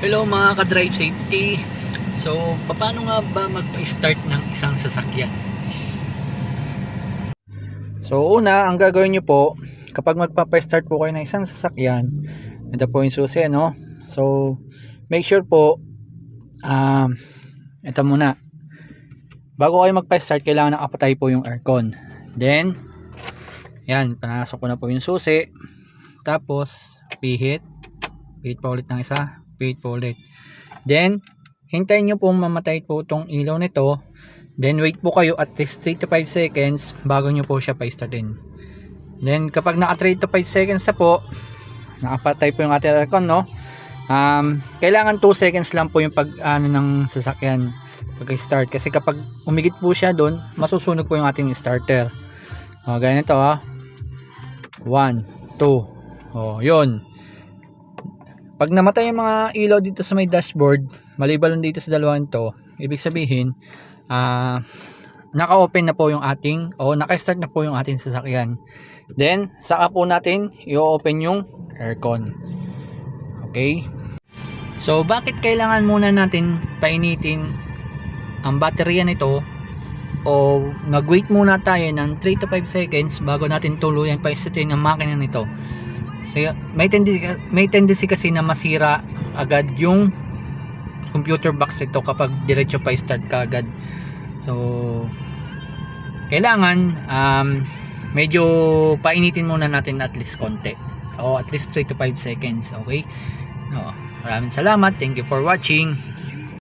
Hello mga ka-drive safety. So, paano nga ba magpa-start ng isang sasakyan? So, una, ang gagawin nyo po, kapag magpa-start po kayo ng isang sasakyan, ito po yung susi, no? So, make sure po, ito muna. Bago kayo magpa-start, kailangan nakapatay po yung aircon. Then, yan, panasok ko na po yung susi. Tapos, pihit pa ulit ng isa, pihit po ulit. Then, hintayin nyo pong mamatay po itong ilaw nito. Then, wait po kayo at least 3 to 5 seconds bago nyo po siya pa-startin. Then, kapag naka 3 to 5 seconds na po, nakapatay po yung ating aircon, no? Kailangan 2 seconds lang po yung ng sasakyan pag-start. Kasi kapag umigit po siya doon, masusunog po yung ating starter. Ganito ha. 1, 2. Yun. Pag namatay yung mga ilaw dito sa may dashboard, maliban dito sa dalawang to, ibig sabihin, naka-open na po yung ating, naka-start na po yung ating sasakyan. Then, saka po natin i-open yung aircon. Okay? So, bakit kailangan muna natin painitin ang baterya nito o nag-wait muna tayo ng 3 to 5 seconds bago natin tuluyan pa-startin ang makina nito? May tendency kasi na masira agad yung computer box ito kapag diretso pa start ka agad. So kailangan medyo painitin muna natin at least konti, o at least 3 to 5 seconds. Okay, maraming salamat, thank you for watching.